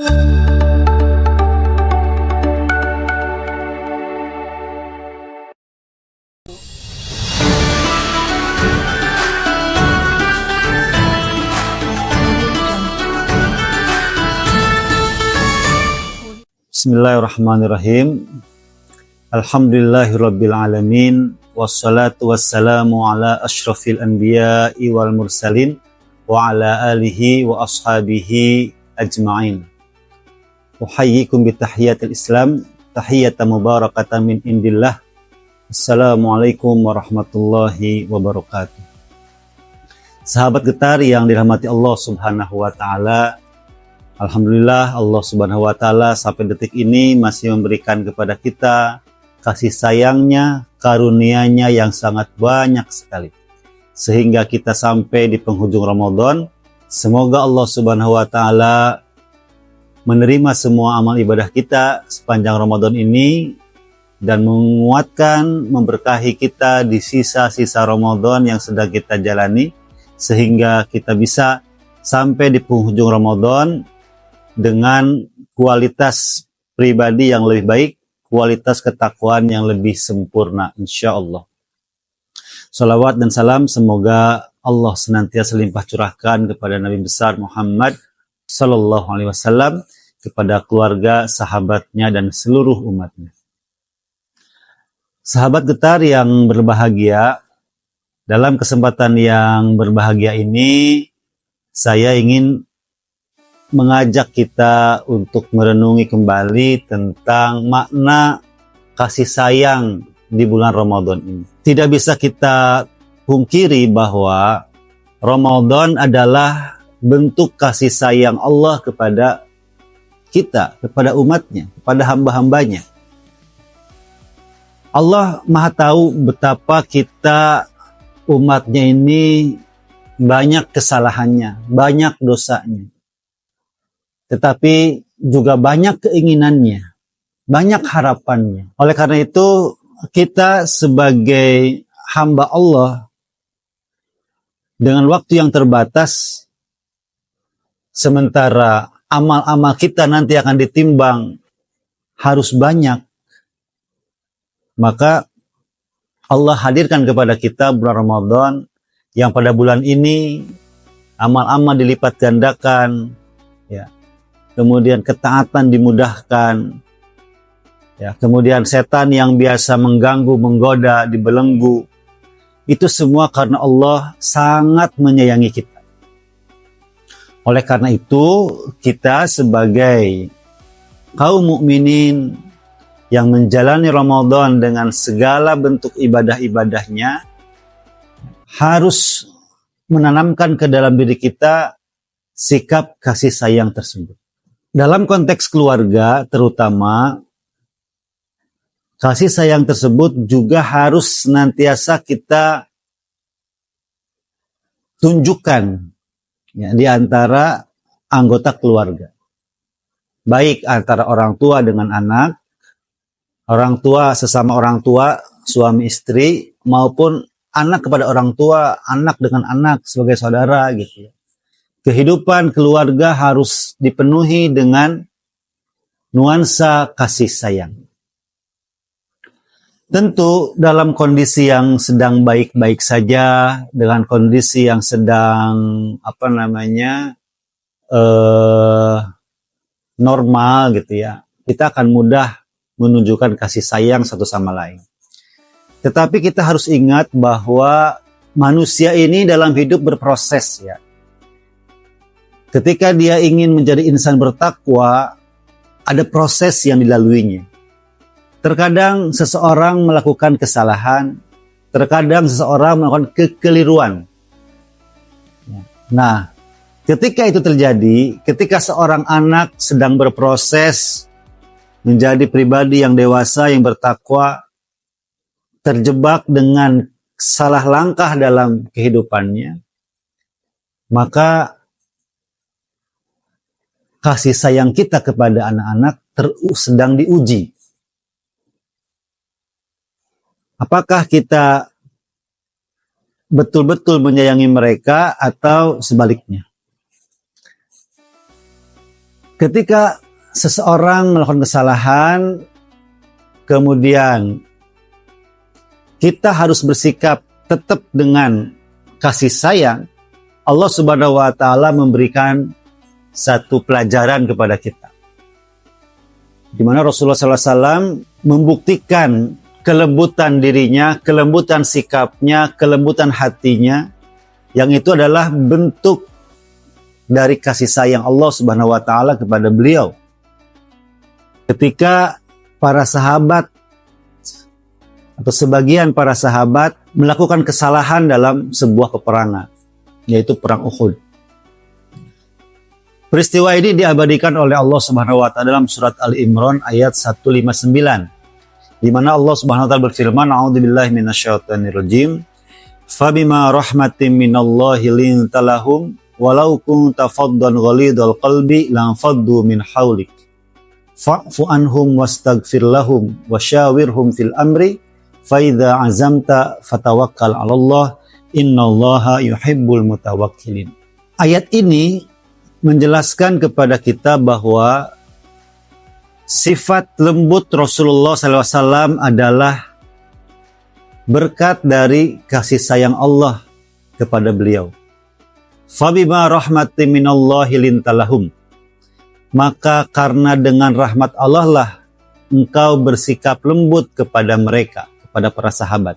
Bismillahirrahmanirrahim. Alhamdulillahirabbil alamin wassalatu wassalamu ala asyrafil anbiya'i wal mursalin wa ala alihi wa ashabihi ajma'in. Uhayyikum bi tahiyatil Islam, tahiyatan mubarakatan min indillah. Assalamualaikum warahmatullahi wabarakatuh. Sahabat Getar yang dirahmati Allah Subhanahu wa taala, alhamdulillah Allah Subhanahu wa taala sampai detik ini masih memberikan kepada kita kasih sayangnya, karunia-Nya yang sangat banyak sekali. Sehingga kita sampai di penghujung Ramadan. Semoga Allah Subhanahu wa taala menerima semua amal ibadah kita sepanjang Ramadan ini dan menguatkan, memberkahi kita di sisa-sisa Ramadan yang sedang kita jalani sehingga kita bisa sampai di penghujung Ramadan dengan kualitas pribadi yang lebih baik, kualitas ketakwaan yang lebih sempurna, insya Allah. Salawat dan salam semoga Allah senantiasa limpah curahkan kepada Nabi besar Muhammad Sallallahu Alaihi Wasallam, kepada keluarga, sahabatnya, dan seluruh umatnya. Sahabat Getar yang berbahagia, dalam kesempatan yang berbahagia ini, saya ingin mengajak kita untuk merenungi kembali tentang makna kasih sayang di bulan Ramadan ini. Tidak bisa kita pungkiri bahwa Ramadan adalah bentuk kasih sayang Allah kepada kita, kepada umatnya, kepada hamba-hambanya. Allah Maha tahu betapa kita umatnya ini banyak kesalahannya, banyak dosanya. Tetapi juga banyak keinginannya, banyak harapannya. Oleh karena itu, kita sebagai hamba Allah dengan waktu yang terbatas, sementara amal-amal kita nanti akan ditimbang harus banyak, maka Allah hadirkan kepada kita bulan Ramadan yang pada bulan ini amal-amal dilipat gandakan, ya. Kemudian ketaatan dimudahkan, ya. Kemudian setan yang biasa mengganggu, menggoda, dibelenggu. Itu semua karena Allah sangat menyayangi kita. Oleh karena itu, kita sebagai kaum mukminin yang menjalani Ramadan dengan segala bentuk ibadah-ibadahnya, harus menanamkan ke dalam diri kita sikap kasih sayang tersebut. Dalam konteks keluarga terutama, kasih sayang tersebut juga harus senantiasa kita tunjukkan, ya, di antara anggota keluarga. Baik antara orang tua dengan anak, orang tua sesama orang tua, suami istri, maupun anak kepada orang tua, anak dengan anak sebagai saudara gitu ya. Kehidupan keluarga harus dipenuhi dengan nuansa kasih sayang. Tentu dalam kondisi yang sedang baik-baik saja, dengan kondisi yang sedang normal gitu ya, kita akan mudah menunjukkan kasih sayang satu sama lain. Tetapi kita harus ingat bahwa manusia ini dalam hidup berproses ya. Ketika dia ingin menjadi insan bertakwa, ada proses yang dilaluinya. Terkadang seseorang melakukan kesalahan, terkadang seseorang melakukan kekeliruan. Nah, ketika itu terjadi, ketika seorang anak sedang berproses menjadi pribadi yang dewasa, yang bertakwa, terjebak dengan salah langkah dalam kehidupannya, maka kasih sayang kita kepada anak-anak sedang diuji. Apakah kita betul-betul menyayangi mereka atau sebaliknya? Ketika seseorang melakukan kesalahan, kemudian kita harus bersikap tetap dengan kasih sayang, Allah Subhanahu wa Ta'ala memberikan satu pelajaran kepada kita, di mana Rasulullah SAW membuktikan kelembutan dirinya, kelembutan sikapnya, kelembutan hatinya, yang itu adalah bentuk dari kasih sayang Allah Subhanahu wa Ta'ala kepada beliau. Ketika para sahabat atau sebagian para sahabat melakukan kesalahan dalam sebuah peperangan, yaitu perang Uhud. Peristiwa ini diabadikan oleh Allah Subhanahu wa Ta'ala dalam surat Ali Imran ayat 159, di mana Allah Subhanahu wa Ta'ala berfirman, "A'udzubillahi minasyaitonirrajim. Fabima rahmatin minallahi linta lahum walau kunta faddan ghalidhal qalbi lanfaddu min haulik. Fa'fu anhum wastaghfir lahum wasyawirhum fil amri fa idza azamta fatawakkal 'alallah innallaha yuhibbul mutawakkilin." Ayat ini menjelaskan kepada kita bahwa sifat lembut Rasulullah SAW adalah berkat dari kasih sayang Allah kepada beliau. Fabima rahmatin minallahi lintalahum. Maka karena dengan rahmat Allah lah engkau bersikap lembut kepada mereka, kepada para sahabat.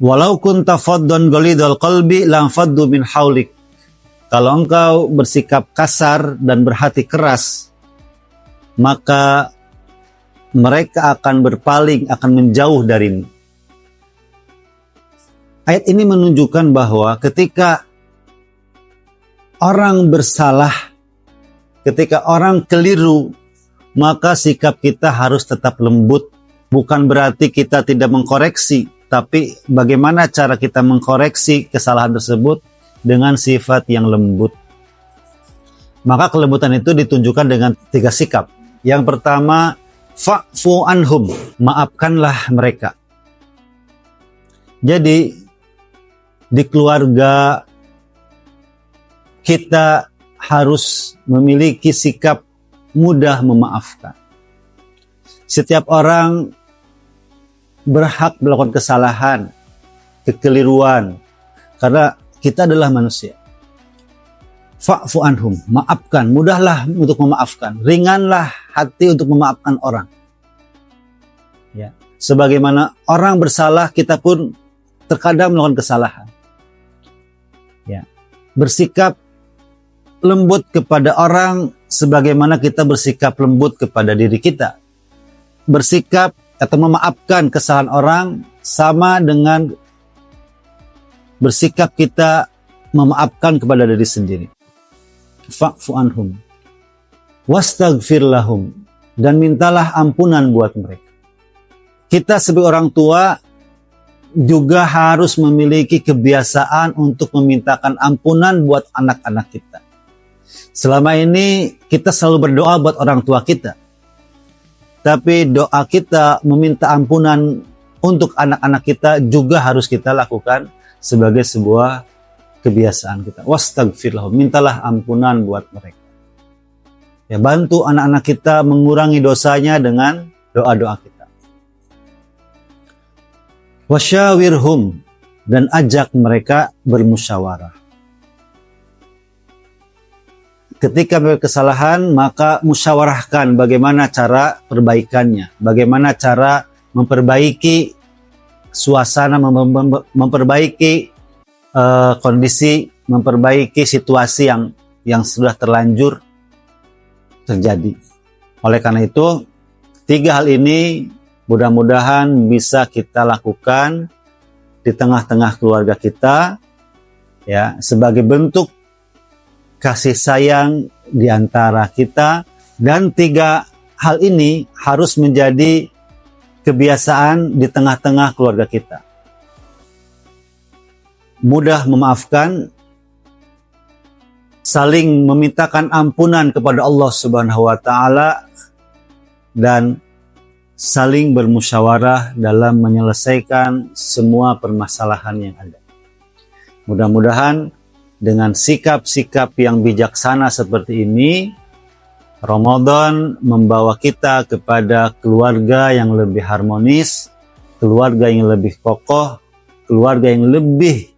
Walau kunta faddan ghalidhal qalbi lanfaddu min haulik. Kalau engkau bersikap kasar dan berhati keras, maka mereka akan berpaling, akan menjauh darimu. Ayat ini menunjukkan bahwa ketika orang bersalah, ketika orang keliru, maka sikap kita harus tetap lembut. Bukan berarti kita tidak mengkoreksi, tapi bagaimana cara kita mengkoreksi kesalahan tersebut dengan sifat yang lembut. Maka kelembutan itu ditunjukkan dengan 3 sikap. Yang pertama, fa'fu anhum, maafkanlah mereka. Jadi di keluarga kita harus memiliki sikap mudah memaafkan. Setiap orang berhak melakukan kesalahan, kekeliruan, karena kita adalah manusia. Fa'fu anhum, maafkan, mudahlah untuk memaafkan, ringanlah hati untuk memaafkan orang. Ya, sebagaimana orang bersalah, kita pun terkadang melakukan kesalahan. Ya, bersikap lembut kepada orang sebagaimana kita bersikap lembut kepada diri kita. Bersikap atau memaafkan kesalahan orang sama dengan bersikap kita memaafkan kepada diri sendiri. Fa'fu anhum wastaghfir lahum, dan mintalah ampunan buat mereka. Kita sebagai orang tua juga harus memiliki kebiasaan untuk memintakan ampunan buat anak-anak kita. Selama ini kita selalu berdoa buat orang tua kita, tapi doa kita meminta ampunan untuk anak-anak kita juga harus kita lakukan sebagai sebuah kebiasaan kita. Wastaghfir lahum, mintalah ampunan buat mereka. Ya, bantu anak-anak kita mengurangi dosanya dengan doa-doa kita. Wasyawirhum, dan ajak mereka bermusyawarah. Ketika mereka kesalahan, maka musyawarahkan bagaimana cara perbaikannya, bagaimana cara memperbaiki suasana, memperbaiki kondisi, memperbaiki situasi yang sudah terlanjur terjadi. Oleh karena itu, 3 hal ini mudah-mudahan bisa kita lakukan di tengah-tengah keluarga kita, ya, sebagai bentuk kasih sayang di antara kita. Dan 3 hal ini harus menjadi kebiasaan di tengah-tengah keluarga kita. Mudah memaafkan, saling memintakan ampunan kepada Allah Subhanahu wa Ta'ala, dan saling bermusyawarah dalam menyelesaikan semua permasalahan yang ada. Mudah-mudahan dengan sikap-sikap yang bijaksana seperti ini, Ramadan membawa kita kepada keluarga yang lebih harmonis, keluarga yang lebih kokoh, keluarga yang lebih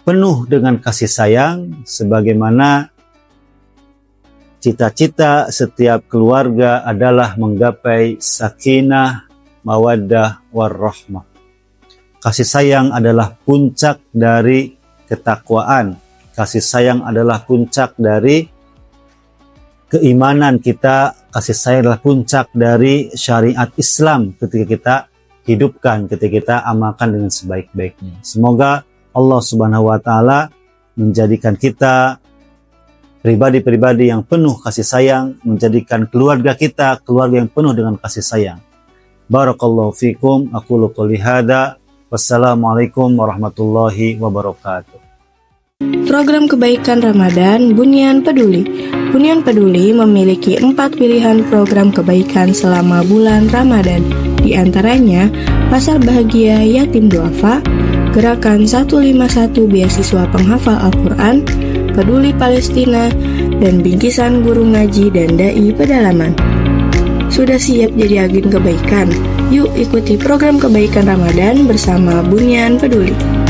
penuh dengan kasih sayang, sebagaimana cita-cita setiap keluarga adalah menggapai sakinah, mawaddah, warahmah. Kasih sayang adalah puncak dari ketakwaan. Kasih sayang adalah puncak dari keimanan kita. Kasih sayang adalah puncak dari syariat Islam ketika kita hidupkan, ketika kita amalkan dengan sebaik-baiknya. Semoga Allah Subhanahu wa taala menjadikan kita pribadi-pribadi yang penuh kasih sayang, menjadikan keluarga kita keluarga yang penuh dengan kasih sayang. Barakallahu fikum, aqulu qouli hadza. Wassalamualaikum warahmatullahi wabarakatuh. Program kebaikan Ramadan Bunyan Peduli. Bunyan Peduli memiliki 4 pilihan program kebaikan selama bulan Ramadan. Di antaranya, Pasar Bahagia Yatim Duafa, Gerakan 151 Beasiswa Penghafal Al-Quran, Peduli Palestina, dan Bingkisan Guru Ngaji dan Dai Pedalaman. Sudah siap jadi agen kebaikan? Yuk ikuti program kebaikan Ramadan bersama Bunyan Peduli.